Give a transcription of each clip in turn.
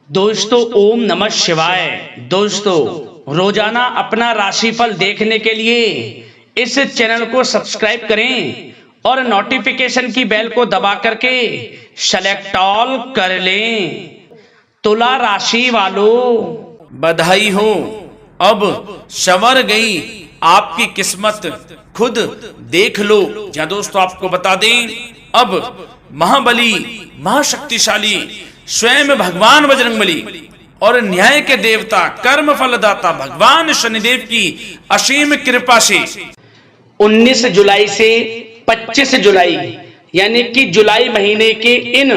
दोस्तों ओम नमः शिवाय। दोस्तों रोजाना अपना राशिफल देखने के लिए इस चैनल को सब्सक्राइब करें और नोटिफिकेशन की बेल को दबा करके सेलेक्ट ऑल कर लें। तुला राशि वालों बधाई हो, अब संवर गई आपकी किस्मत, खुद देख लो। या दोस्तों आपको बता दें, अब महाबली महाशक्तिशाली स्वयं भगवान बजरंगबली और न्याय के देवता कर्म फलदाता भगवान शनिदेव की असीम कृपा से 19 जुलाई से 25 जुलाई यानी कि जुलाई महीने के इन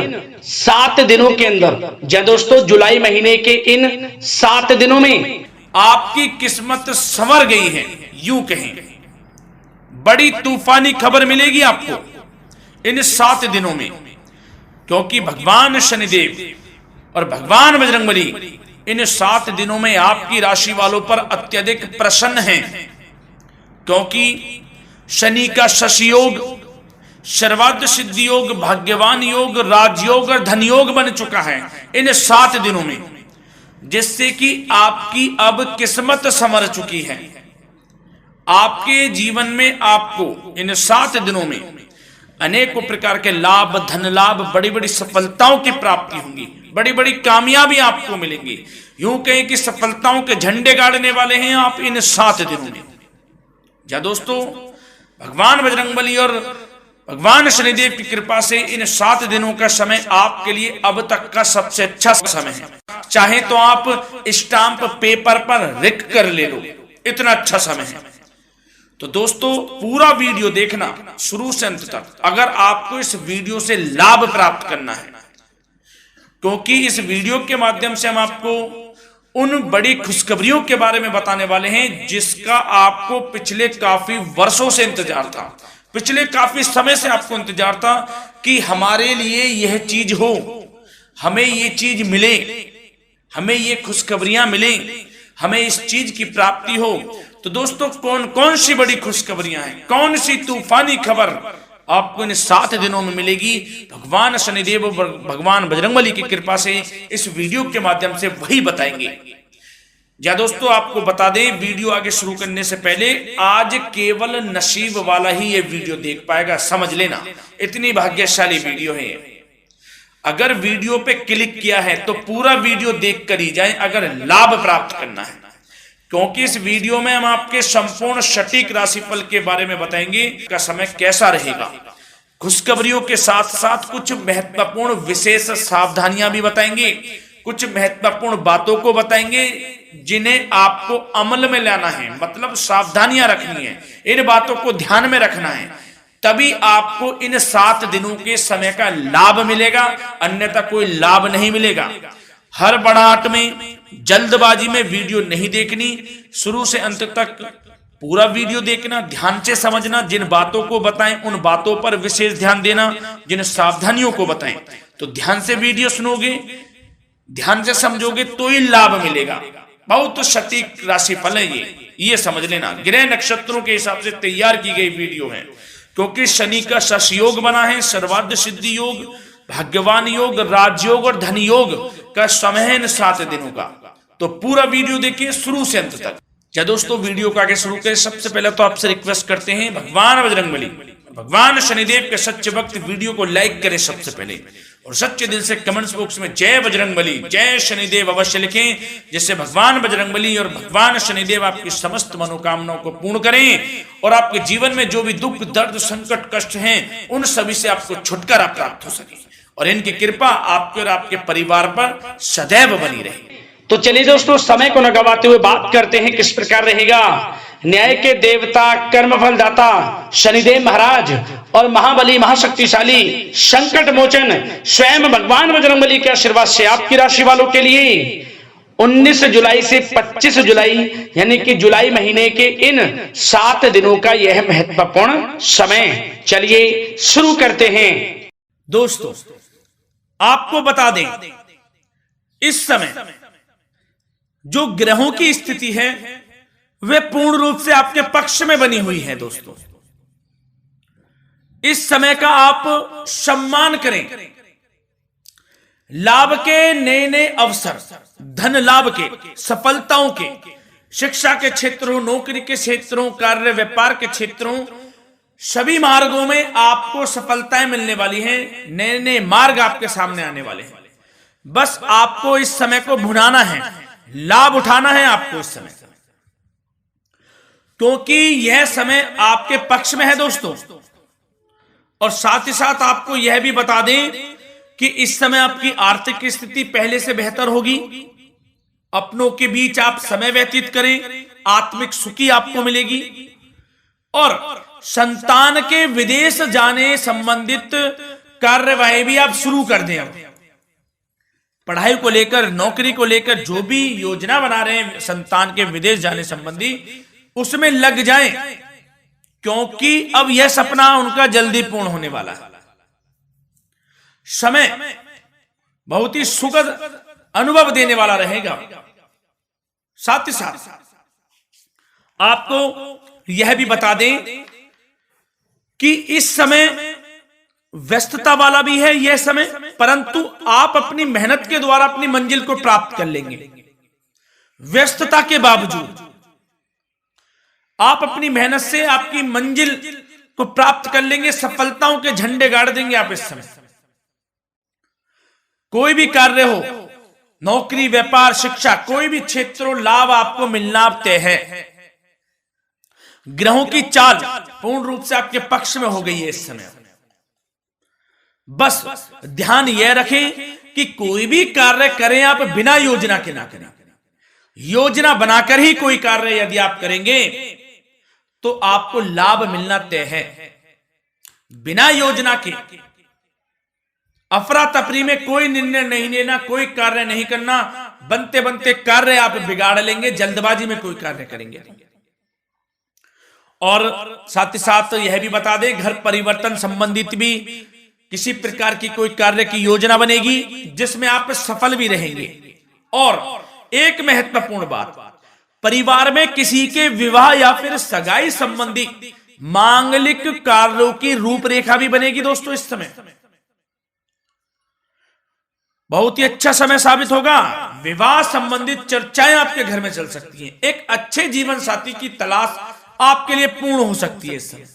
7 दिनों के अंदर, या दोस्तों जुलाई महीने के इन 7 दिनों में आपकी किस्मत संवर गई है। यूं कहें, बड़ी तूफानी खबर मिलेगी आपको इन 7 दिनों में, क्योंकि भगवान शनिदेव और भगवान बजरंगबली इन 7 दिनों में आपकी राशि वालों पर अत्यधिक प्रसन्न हैं, क्योंकि शनि का शशि योग, सर्वार्थ सिद्धि योग, भाग्यवान योग, राजयोग और धन योग बन चुका है इन 7 दिनों में, जिससे कि आपकी अब किस्मत संवर चुकी है। आपके जीवन में आपको इन 7 दिनों में अनेकों प्रकार के लाभ, धन लाभ, बड़ी बड़ी सफलताओं की प्राप्ति होंगी, बड़ी बड़ी कामयाबी आपको मिलेंगी। यूं कहें कि सफलताओं के झंडे गाड़ने वाले हैं आप इन 7 दिनों में। या दोस्तों भगवान बजरंगबली और भगवान शनिदेव की कृपा से इन 7 दिनों का समय आपके लिए अब तक का सबसे अच्छा समय है। चाहे तो आप स्टाम्प पेपर पर लिख कर ले लो, इतना अच्छा समय है। तो दोस्तों पूरा वीडियो देखना शुरू से अंत तक, अगर आपको इस वीडियो से लाभ प्राप्त करना है, क्योंकि इस वीडियो के माध्यम से हम आपको उन बड़ी खुशखबरियों के बारे में बताने वाले हैं जिसका आपको पिछले काफी वर्षों से इंतजार था, पिछले काफी समय से आपको इंतजार था कि हमारे लिए यह चीज हो, हमें ये चीज मिले, हमें ये खुशखबरियां मिले, हमें इस चीज की प्राप्ति हो। तो दोस्तों कौन कौन सी बड़ी खुशखबरियां हैं, कौन सी तूफानी खबर आपको इन 7 दिनों में मिलेगी, भगवान शनिदेव और भगवान बजरंगबली की कृपा से इस वीडियो के माध्यम से वही बताएंगे। या दोस्तों आपको बता दें, वीडियो आगे शुरू करने से पहले आज केवल नसीब वाला ही ये वीडियो देख पाएगा, समझ लेना, इतनी भाग्यशाली वीडियो है। अगर वीडियो पे क्लिक किया है तो पूरा वीडियो देख कर ही जाए अगर लाभ प्राप्त करना है, क्योंकि इस वीडियो में हम आपके संपूर्ण सटीक राशिफल के बारे में बताएंगे का समय कैसा रहेगा। खुशखबरियों के साथ साथ कुछ महत्वपूर्ण विशेष सावधानियां भी बताएंगे, कुछ महत्वपूर्ण बातों को बताएंगे जिन्हें आपको अमल में लाना है, मतलब सावधानियां रखनी है, इन बातों को ध्यान में रखना है, तभी आपको इन 7 दिनों के समय का लाभ मिलेगा, अन्यथा कोई लाभ नहीं मिलेगा। हर बढ़ाहट में, जल्दबाजी में वीडियो नहीं देखनी, शुरू से अंत तक पूरा वीडियो देखना, ध्यान से समझना, जिन बातों को बताएं उन बातों पर विशेष ध्यान देना, जिन सावधानियों को बताएं तो ध्यान से वीडियो सुनोगे, ध्यान से समझोगे तो ही लाभ मिलेगा। बहुत सटीक राशिफल है ये समझ लेना। ग्रह नक्षत्रों के हिसाब से तैयार की गई वीडियो है, क्योंकि शनि का शशि योग बना है, सर्वार्थ सिद्धि योग, भाग्यवान योग, राजयोग और धन योग का समय है इन 7 दिनों का। तो पूरा वीडियो देखिए शुरू से अंत तक। या दोस्तों वीडियो को आगे शुरू करें, सबसे पहले तो आपसे रिक्वेस्ट करते हैं, भगवान बजरंगबली, भगवान शनिदेव के सच्चे भक्त वीडियो को लाइक करें सबसे पहले, और सच्चे दिल से कमेंट्स बॉक्स में जय बजरंगबली, जय शनिदेव अवश्य लिखें, जिससे भगवान बजरंगबली और भगवान शनिदेव आपकी समस्त मनोकामनाओं को पूर्ण करें और आपके जीवन में जो भी दुख, दर्द, संकट, कष्ट हैं उन सभी से आपको छुटकारा प्राप्त हो सके और इनकी कृपा आपके और आपके परिवार पर सदैव बनी रहे। तो चलिए दोस्तों समय को न गवाते हुए बात करते हैं किस प्रकार रहेगा न्याय के देवता, कर्मफल दाता शनिदेव महाराज और महाबली महाशक्तिशाली संकट मोचन स्वयं भगवान बजरंगबली के आशीर्वाद से आपकी राशि वालों के लिए 19 जुलाई से 25 जुलाई यानी कि जुलाई महीने के इन 7 दिनों का यह महत्वपूर्ण समय। चलिए शुरू करते हैं। दोस्तों आपको बता दें, इस समय जो ग्रहों की स्थिति है वे पूर्ण रूप से आपके पक्ष में बनी हुई है। दोस्तों इस समय का आप सम्मान करें, लाभ के नए नए अवसर, धन लाभ के, सफलताओं के, शिक्षा के क्षेत्रों, नौकरी के क्षेत्रों, कार्य व्यापार के क्षेत्रों, सभी मार्गों में आपको सफलताएं मिलने वाली हैं। नए नए मार्ग आपके सामने आने वाले हैं। बस आपको इस समय को भुनाना है, लाभ उठाना है आपको इस समय, क्योंकि यह समय आपके पक्ष में है दोस्तों। और साथ ही साथ आपको यह भी बता दें कि इस समय आपकी आर्थिक स्थिति पहले से बेहतर होगी। अपनों के बीच आप समय व्यतीत करें, आत्मिक सुखी आपको मिलेगी। और संतान के विदेश जाने संबंधित कार्यवाही भी आप शुरू कर दें। पढ़ाई को लेकर, नौकरी को लेकर जो भी योजना बना रहे हैं संतान के विदेश जाने संबंधी, उसमें लग जाएं, क्योंकि अब यह सपना उनका जल्दी पूर्ण होने वाला है। समय बहुत ही सुखद अनुभव देने वाला रहेगा। साथ ही साथ आपको यह भी बता दें कि इस समय व्यस्तता वाला भी है यह समय, परंतु आप अपनी मेहनत के द्वारा अपनी मंजिल को प्राप्त कर लेंगे। व्यस्तता के बावजूद आप अपनी मेहनत से आपकी मंजिल को प्राप्त कर लेंगे। सफलताओं के झंडे गाड़ देंगे आप इस समय। कोई भी कार्य हो, नौकरी, व्यापार, शिक्षा, कोई भी क्षेत्र, लाभ आपको मिलना तय है। ग्रहों की चाल पूर्ण रूप से आपके पक्ष में हो गई है इस समय। बस ध्यान यह रखें कि कोई भी कार्य करें आप बिना योजना के ना करें। योजना बनाकर ही कोई कार्य यदि आप करेंगे तो आपको लाभ मिलना तय है। बिना योजना के अफरा तफरी में कोई निर्णय नहीं लेना, कोई कार्य नहीं करना। बनते बनते कार्य आप बिगाड़ लेंगे, जल्दबाजी में कोई कार्य करेंगे। और साथ ही साथ यह भी बता दें, घर परिवर्तन संबंधित भी किसी प्रकार की कोई कार्य की योजना बनेगी जिसमें आप सफल भी रहेंगे। और एक महत्वपूर्ण बात, परिवार में किसी के विवाह या फिर सगाई संबंधी मांगलिक कार्यों की रूपरेखा भी बनेगी दोस्तों। इस समय बहुत ही अच्छा समय साबित होगा। विवाह संबंधित चर्चाएं आपके घर में चल सकती हैं। एक अच्छे जीवन साथी की तलाश आपके लिए पूर्ण हो सकती है इस समय।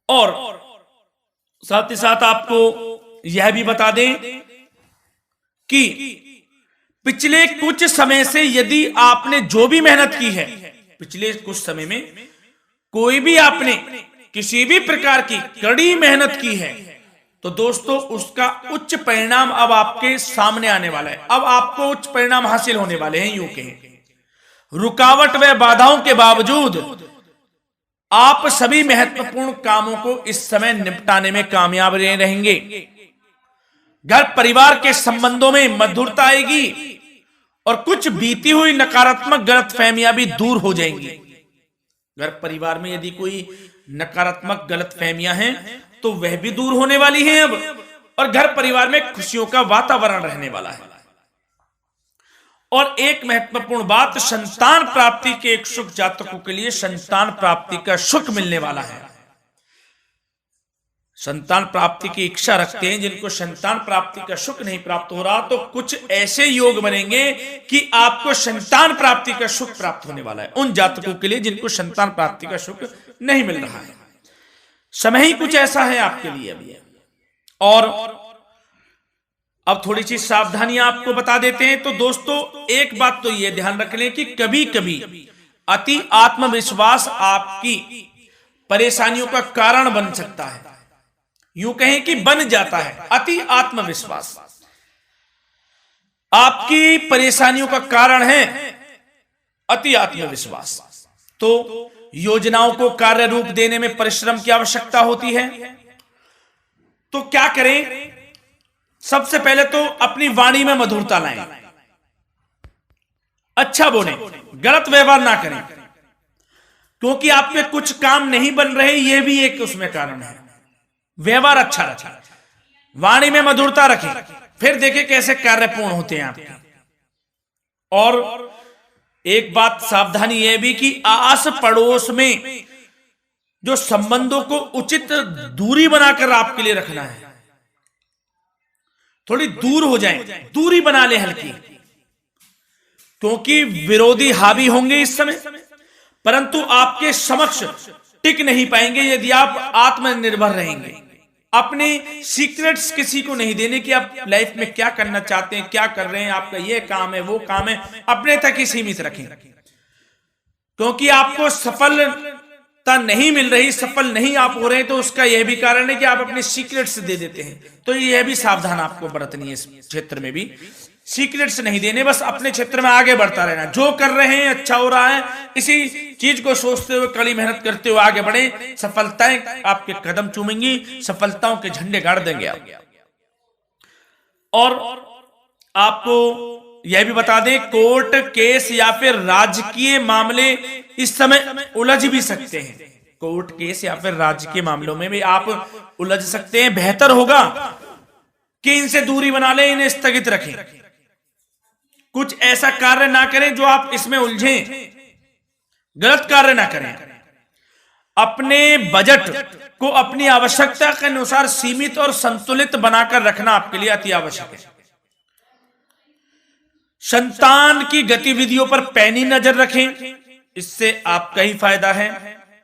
और साथ ही साथ आपको यह भी बता दें कि पिछले कुछ समय से यदि आपने जो भी मेहनत की है, पिछले कुछ समय में कोई भी आपने किसी भी प्रकार की कड़ी मेहनत की है, तो दोस्तों उसका उच्च परिणाम अब आपके सामने आने वाला है। अब आपको उच्च परिणाम हासिल होने वाले हैं। यूं कहें, रुकावट व बाधाओं के बावजूद आप सभी महत्वपूर्ण कामों को इस समय निपटाने में कामयाब रहेंगे। घर परिवार के संबंधों में मधुरता आएगी और कुछ बीती हुई नकारात्मक गलतफहमियां भी दूर हो जाएंगी। घर परिवार में यदि कोई नकारात्मक गलतफहमियां हैं तो वह भी दूर होने वाली हैं अब, और घर परिवार में खुशियों का वातावरण रहने वाला है। और एक महत्वपूर्ण बात, संतान प्राप्ति के इच्छुक जातकों के लिए संतान प्राप्ति का सुख मिलने वाला है। संतान प्राप्ति की इच्छा रखते हैं जिनको संतान प्राप्ति का सुख नहीं प्राप्त हो रहा, तो कुछ ऐसे योग बनेंगे कि आपको संतान प्राप्ति का सुख प्राप्त होने वाला है। उन जातकों के लिए जिनको संतान प्राप्ति का सुख नहीं मिल रहा है, समय ही कुछ ऐसा है आपके लिए अभी। और अब थोड़ी सी सावधानियां आपको बता देते हैं। तो दोस्तों एक बात तो यह ध्यान रख लें कि कभी कभी अति आत्मविश्वास आपकी परेशानियों का कारण बन सकता है। यूं कहें कि बन जाता है। अति आत्मविश्वास आपकी परेशानियों का कारण है। अति आत्मविश्वास तो योजनाओं को कार्य रूप देने में परिश्रम की आवश्यकता होती है। तो क्या करें? सबसे पहले तो अपनी वाणी में मधुरता लाएं, अच्छा बोलें, गलत व्यवहार ना करें, क्योंकि आप पे कुछ काम नहीं बन रहे, यह भी एक उसमें कारण है। व्यवहार अच्छा रखें, वाणी में मधुरता रखें, फिर देखें कैसे कार्य पूर्ण होते हैं आपके। और एक बात सावधानी यह भी कि आस पड़ोस में जो संबंधों को उचित दूरी बनाकर आपके लिए रखना है। थोड़ी दूर हो जाएं, दूरी बना ले हल्की, क्योंकि विरोधी हावी होंगे इस समय, परंतु आपके समक्ष टिक नहीं पाएंगे यदि आप आत्मनिर्भर रहेंगे। अपने सीक्रेट्स किसी को नहीं देने कि आप लाइफ में क्या करना चाहते हैं, क्या कर रहे हैं, आपका ये काम है वो काम है, अपने तक ही सीमित रखें, क्योंकि आपको सफलता नहीं मिल रही, सफल नहीं आप हो रहे, तो उसका यह भी कारण है कि आप अपने सीक्रेट्स दे देते हैं। तो यह भी सावधान आपको बरतनी है, इस क्षेत्र में भी सीक्रेट्स नहीं देने, बस अपने क्षेत्र में आगे बढ़ता रहना, जो कर रहे हैं अच्छा हो रहा है, इसी चीज को सोचते हुए कड़ी मेहनत करते हुए आगे बढ़े, सफलताएं आपके कदम चूमेंगी, सफलताओं के झंडे गाड़ देंगे आप। और आपको यह भी बता दें, कोर्ट केस या फिर राजकीय मामले इस समय उलझ भी सकते हैं, कोर्ट केस या फिर राजकीय मामलों में भी आप उलझ सकते हैं। बेहतर होगा कि इनसे दूरी बना लें, इन्हें स्थगित रखें, कुछ ऐसा कार्य ना करें जो आप इसमें उलझें, गलत कार्य ना करें। अपने बजट को अपनी आवश्यकता के अनुसार सीमित और संतुलित बनाकर रखना आपके लिए अति आवश्यक है। संतान की गतिविधियों पर पैनी नजर रखें, इससे आपका ही फायदा है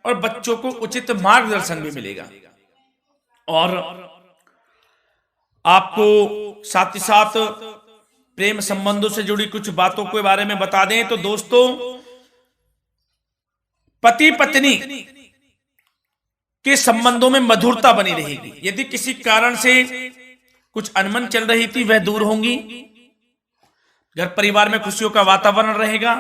और बच्चों को उचित मार्गदर्शन भी मिलेगा। और आपको साथ ही साथ प्रेम संबंधों से जुड़ी कुछ बातों के बारे में बता दें तो दोस्तों, पति पत्नी के संबंधों में मधुरता बनी रहेगी। यदि किसी कारण से कुछ अनबन चल रही थी वह दूर होंगी, घर परिवार में खुशियों का वातावरण रहेगा,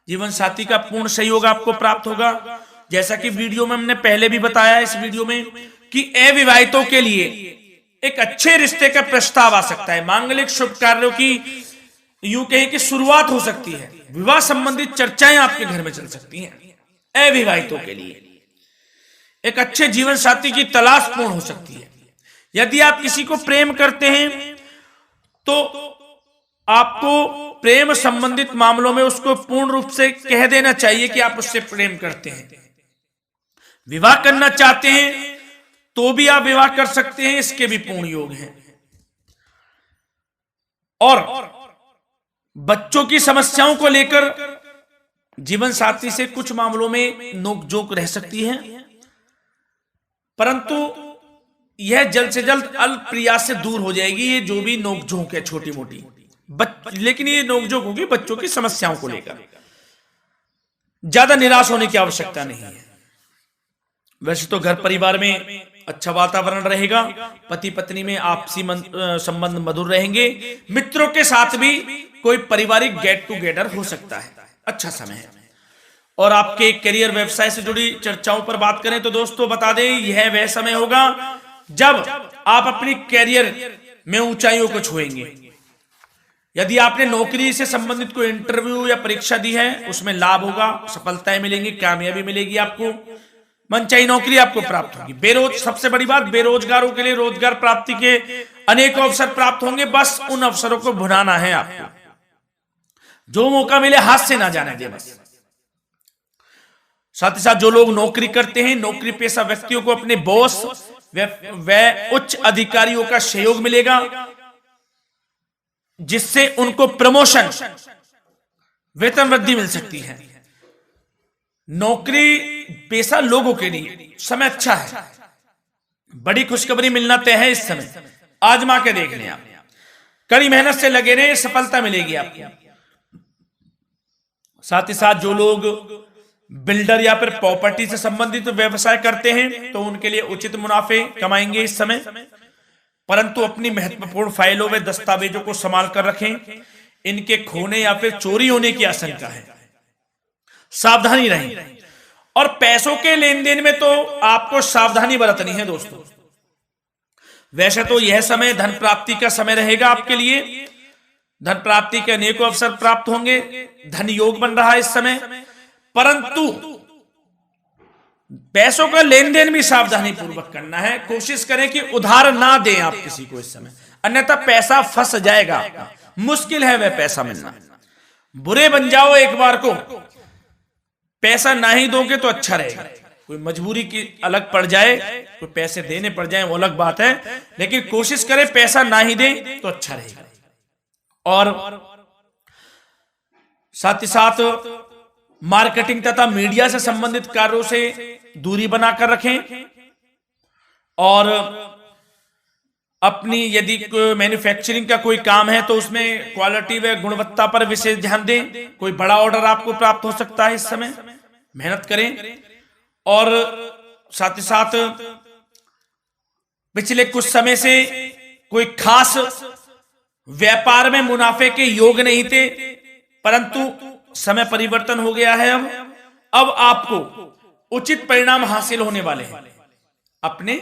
जीवन साथी का पूर्ण सहयोग आपको प्राप्त होगा। जैसा कि वीडियो में हमने पहले भी बताया इस वीडियो में कि अविवाहितों के लिए एक अच्छे रिश्ते का प्रस्ताव आ सकता है, मांगलिक शुभ कार्यों की यूं कहें कि शुरुआत हो सकती है, विवाह संबंधित चर्चाएं आपके घर में चल सकती हैं। अविवाहितों के लिए एक अच्छे जीवन साथी की तलाश पूर्ण हो सकती है। यदि आप किसी को प्रेम करते हैं तो आपको प्रेम संबंधित मामलों में उसको पूर्ण रूप से कह देना चाहिए कि आप उससे प्रेम करते हैं। विवाह करना चाहते हैं तो भी आप विवाह कर सकते हैं, इसके भी पूर्ण योग हैं। और बच्चों की समस्याओं को लेकर जीवन साथी से कुछ मामलों में नोकझोंक रह सकती है, परंतु यह जल्द से जल्द अल्प प्रयास से दूर हो जाएगी। ये जो भी नोकझोंक है छोटी मोटी, लेकिन ये नोकझोंक होगी बच्चों की समस्याओं को लेकर, ज्यादा निराश होने की आवश्यकता नहीं है। वैसे तो घर परिवार में अच्छा वातावरण रहेगा, पति पत्नी में आपसी संबंध मधुर रहेंगे, मित्रों के साथ भी कोई पारिवारिक गेट टुगेदर हो सकता है, अच्छा समय है। और आपके करियर व्यवसाय से जुड़ी चर्चाओं पर बात करें तो दोस्तों बता दें, यह वह समय होगा जब आप अपनी करियर में ऊंचाइयों को छुएंगे। यदि आपने नौकरी से संबंधित कोई इंटरव्यू या परीक्षा दी है, उसमें लाभ होगा, सफलताएं मिलेंगी, कामयाबी मिलेगी, आपको मनचाही नौकरी आपको प्राप्त होगी। सबसे बड़ी बात, बेरोजगारों के लिए रोजगार प्राप्ति के अनेक अवसर प्राप्त होंगे, बस उन अवसरों को भुनाना है आपको। जो मौका मिले हाथ से ना जाने दे बस। साथ ही साथ जो लोग नौकरी करते हैं, नौकरी पेशा व्यक्तियों को अपने बॉस व उच्च अधिकारियों का सहयोग मिलेगा, जिससे उनको प्रमोशन, वेतन वृद्धि मिल सकती है। नौकरी पेशा लोगों के लिए समय अच्छा है, बड़ी खुशखबरी मिलना तय है इस समय, आजमा के देख लें आप, कड़ी मेहनत से लगे रहे, सफलता मिलेगी आपको। साथ ही साथ जो लोग बिल्डर या फिर प्रॉपर्टी से संबंधित व्यवसाय करते हैं तो उनके लिए उचित मुनाफे कमाएंगे इस समय, परंतु अपनी महत्वपूर्ण फाइलों व दस्तावेजों को संभाल कर रखें, इनके खोने या फिर चोरी होने की आशंका है, सावधानी रहें। और पैसों के लेन देन में तो आपको सावधानी बरतनी है दोस्तों। वैसे तो यह समय धन प्राप्ति का समय रहेगा आपके लिए, धन प्राप्ति के अनेकों अवसर प्राप्त होंगे, धन योग बन रहा है इस समय, परंतु पैसों का लेन देन भी सावधानी पूर्वक करना है। कोशिश करें कि उधार ना दें आप किसी को इस समय, अन्यथा पैसा फंस जाएगा, मुश्किल है वह पैसा मिलना। बुरे बन जाओ एक बार को, पैसा ना ही दोगे तो अच्छा रहेगा। कोई मजबूरी की अलग पड़ जाए, कोई पैसे देने पड़ जाए वो अलग बात है, लेकिन कोशिश करें पैसा ना ही दें तो अच्छा रहेगा। और साथ ही साथ मार्केटिंग तथा मीडिया से संबंधित कार्यों से दूरी बनाकर रखें। और अपनी यदि मैन्युफैक्चरिंग का कोई काम है तो उसमें क्वालिटी व गुणवत्ता पर विशेष ध्यान दें। कोई बड़ा ऑर्डर आपको प्राप्त हो सकता है इस समय, मेहनत करें। और साथ ही साथ पिछले कुछ समय से कोई खास व्यापार में मुनाफे के योग नहीं थे, परंतु समय परिवर्तन हो गया है। अब आपको उचित परिणाम हासिल होने वाले हैं। अपने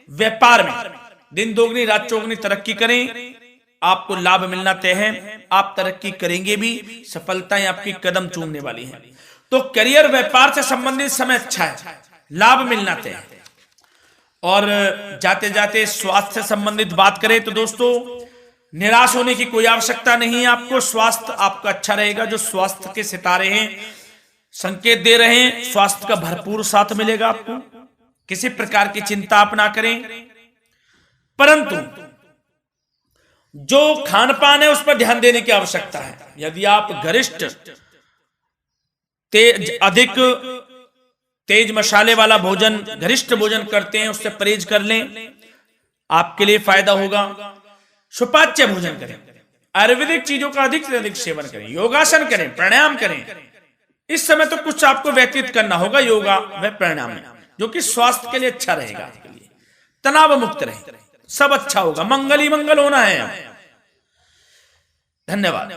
व्यापार में दिन दोगुनी रात चौगुनी तरक्की करें, आपको लाभ मिलना तय है। आप तरक्की करेंगे भी, सफलताएं आपकी कदम चूमने वाली हैं। तो करियर व्यापार से संबंधित समय अच्छा है, लाभ मिलना तय है। और जाते जाते स्वास्थ्य से संबंधित बात करें तो दोस्तों निराश होने की कोई आवश्यकता नहीं है। आपको स्वास्थ्य आपका अच्छा रहेगा। जो स्वास्थ्य के सितारे हैं संकेत दे रहे हैं, स्वास्थ्य का भरपूर साथ मिलेगा आपको। किसी प्रकार की चिंता आप ना करें, परंतु जो खान पान है उस पर ध्यान देने की आवश्यकता है। यदि आप गरिष्ठ अधिक तेज मसाले वाला भोजन, गरिष्ठ भोजन करते हैं, उससे परहेज कर लें, आपके लिए फायदा होगा। सुपाच्य भोजन करें, आयुर्वेदिक चीजों का अधिक से अधिक सेवन करें, योगासन करें, प्राणायाम करें। इस समय तो कुछ आपको व्यतीत करना होगा योगा व प्राणायाम में, जो कि स्वास्थ्य के लिए अच्छा रहेगा, आपके लिए तनाव मुक्त रहे, सब अच्छा होगा। मंगल ही मंगल होना है। धन्यवाद।